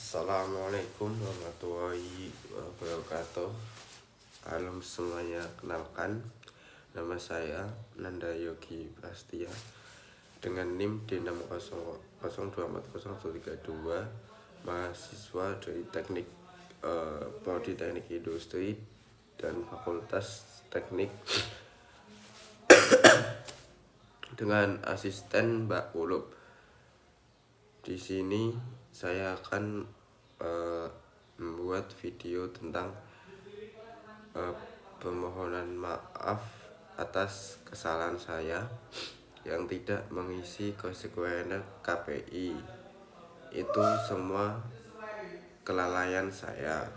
Assalamualaikum warahmatullahi wabarakatuh. Halo semuanya, kenalkan nama saya Nanda Yogi Prastia dengan NIM D60024032, mahasiswa dari Teknik Prodi Teknik Industri dan Fakultas Teknik dengan asisten Mbak Ulup. Di sini saya akan membuat video tentang permohonan maaf atas kesalahan saya yang tidak mengisi kuesioner KPI. Itu semua kelalaian saya.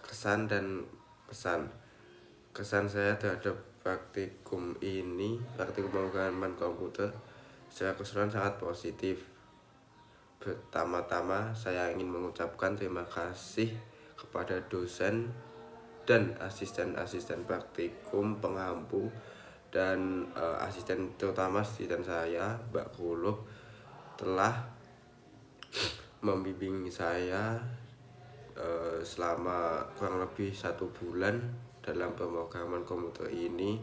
Kesan dan pesan. Kesan saya terhadap praktikum pemrograman komputer secara keseluruhan sangat positif. Pertama-tama saya ingin mengucapkan terima kasih kepada dosen dan asisten praktikum pengampu dan terutama asisten saya Mbak Kulub telah membimbing saya selama kurang lebih 1 bulan dalam pemrograman komputer ini.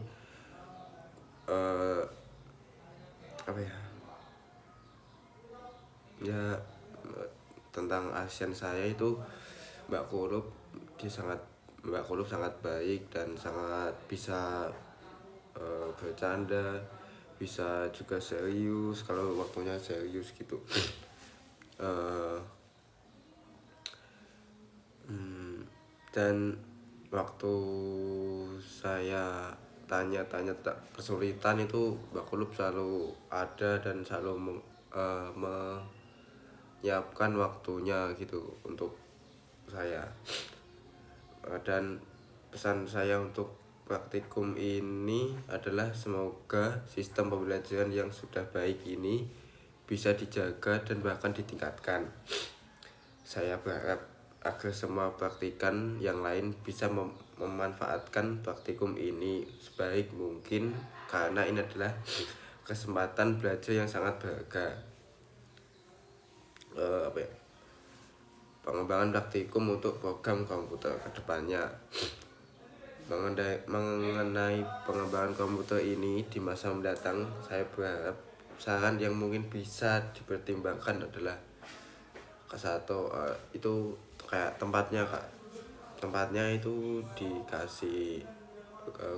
Tentang asisten saya itu Mbak Kulub sangat baik dan sangat bisa bercanda, bisa juga serius kalau waktunya serius gitu. Dan waktu saya tanya-tanya kesulitan itu Mbak Kulub selalu ada dan selalu menyiapkan waktunya gitu untuk saya. Dan pesan saya untuk praktikum ini adalah semoga sistem pembelajaran yang sudah baik ini bisa dijaga dan bahkan ditingkatkan. Saya berharap agar semua praktikan yang lain bisa memanfaatkan praktikum ini sebaik mungkin karena ini adalah kesempatan belajar yang sangat berharga. Pengembangan praktikum untuk program komputer kedepannya. Mengenai pengembangan komputer ini di masa mendatang, saya berharap saran yang mungkin bisa dipertimbangkan adalah itu kayak tempatnya itu dikasih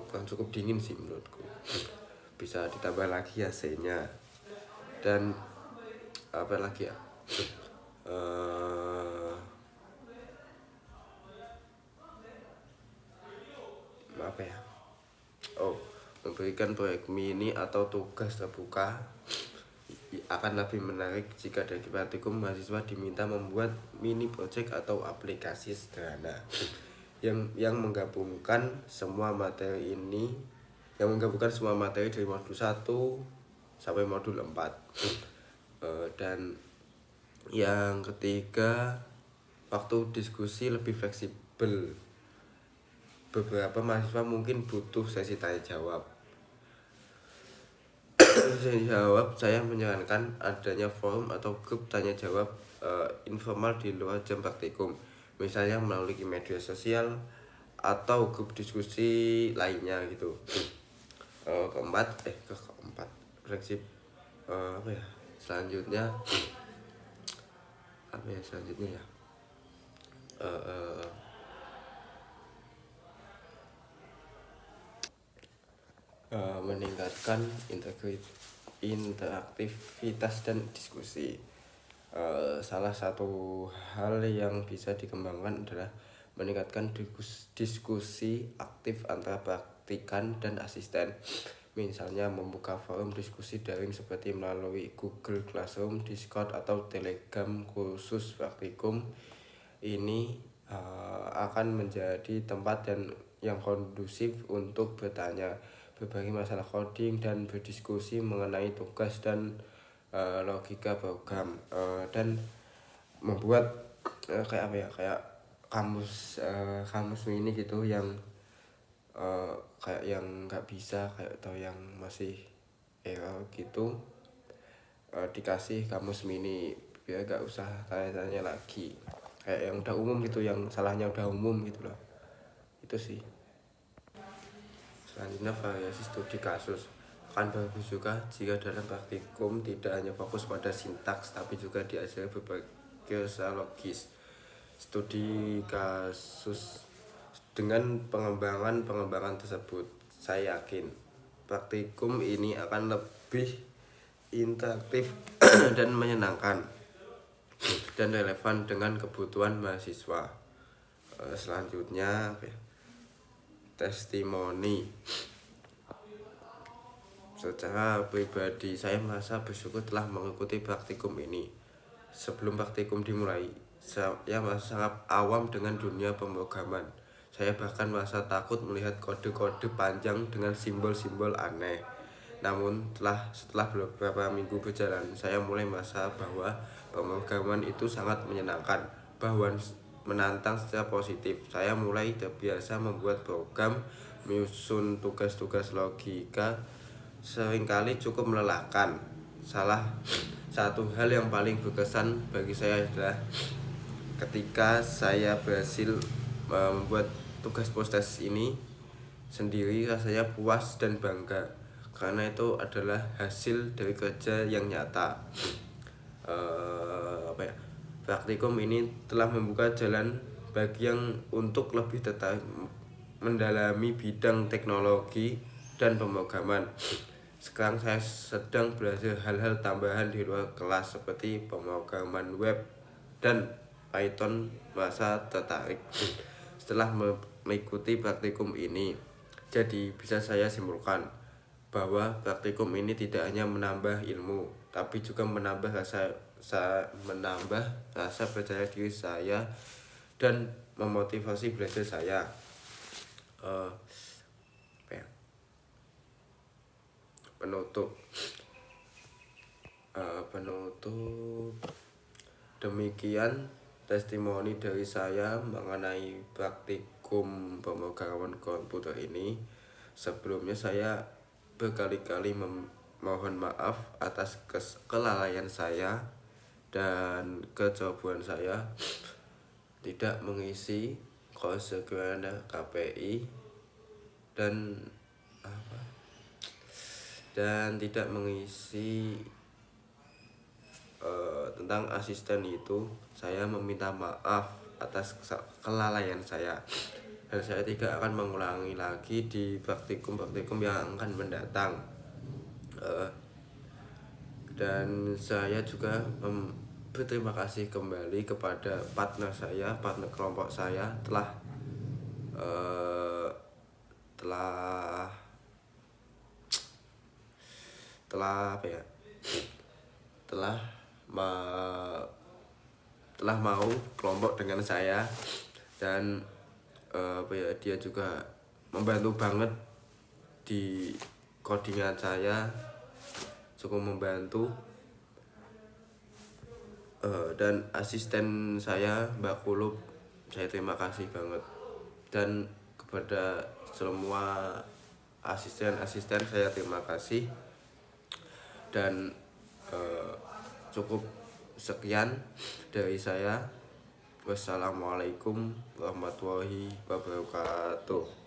kurang cukup dingin sih menurutku, bisa ditambah lagi AC-nya. Dan apa lagi ya, memberikan proyek mini atau tugas terbuka akan lebih menarik jika dari praktikum mahasiswa diminta membuat mini project atau aplikasi sederhana yang menggabungkan semua materi dari modul 1 sampai modul 4. Dan yang ketiga, waktu diskusi lebih fleksibel. Beberapa mahasiswa mungkin butuh sesi tanya jawab. Saya menyarankan adanya forum atau grup tanya jawab informal di luar jam praktikum, misalnya melalui media sosial atau grup diskusi lainnya gitu. Keempat selanjutnya meningkatkan interaktivitas dan diskusi. Salah satu hal yang bisa dikembangkan adalah meningkatkan diskusi aktif antara praktikan dan asisten, misalnya membuka forum diskusi daring seperti melalui Google Classroom, Discord, atau Telegram khusus praktikum. Ini akan menjadi tempat yang kondusif untuk bertanya, berbagi masalah coding, dan berdiskusi mengenai tugas dan logika program, dan membuat kayak kamus mini gitu yang kayak yang nggak bisa atau yang masih kalau gitu dikasih kamus mini biar gak usah tanya-tanya lagi, kayak yang udah umum gitu, yang salahnya udah umum gitu loh. Itu sih. Selanjutnya variasi studi kasus. Akan bagus juga jika dalam praktikum tidak hanya fokus pada sintaks tapi juga diajari berbagai usaha logis. Studi kasus dengan pengembangan tersebut, saya yakin praktikum ini akan lebih interaktif dan menyenangkan dan relevan dengan kebutuhan mahasiswa. Selanjutnya testimoni. Secara pribadi saya merasa bersyukur telah mengikuti praktikum ini. Sebelum praktikum dimulai, saya merasa sangat awam dengan dunia pemrograman. Saya bahkan merasa takut melihat kode-kode panjang dengan simbol-simbol aneh. Namun setelah beberapa minggu berjalan, saya mulai merasa bahwa pemrograman itu sangat menyenangkan, bahwa menantang secara positif. Saya mulai terbiasa membuat program, menyusun tugas-tugas logika, seringkali cukup melelahkan. Salah satu hal yang paling berkesan bagi saya adalah ketika saya berhasil membuat tugas proses ini sendiri, rasanya puas dan bangga karena itu adalah hasil dari kerja yang nyata. Praktikum ini telah membuka jalan bagi yang untuk lebih tertarik mendalami bidang teknologi dan pemrograman. Sekarang saya sedang belajar hal-hal tambahan di luar kelas seperti pemrograman web dan Python. Merasa tertarik setelah mengikuti praktikum ini. Jadi bisa saya simpulkan bahwa praktikum ini tidak hanya menambah ilmu, tapi juga menambah rasa percaya diri saya dan memotivasi belajar saya. Penutup demikian testimoni dari saya mengenai praktikum pemrograman komputer ini. Sebelumnya saya berkali-kali mohon maaf atas kelalaian saya dan kecerobohan saya tidak mengisi konsekuensi KPI dan tidak mengisi tentang asisten itu. Saya meminta maaf atas kelalaian saya dan saya tidak akan mengulangi lagi di praktikum yang akan mendatang. Dan saya juga berterima kasih kembali kepada partner kelompok saya telah mau kelompok dengan saya, dan dia juga membantu banget di codingan saya, cukup membantu. Dan asisten saya Mbak Kulub, saya terima kasih banget. Dan kepada semua asisten saya terima kasih. Dan cukup sekian dari saya. Wassalamualaikum warahmatullahi wabarakatuh.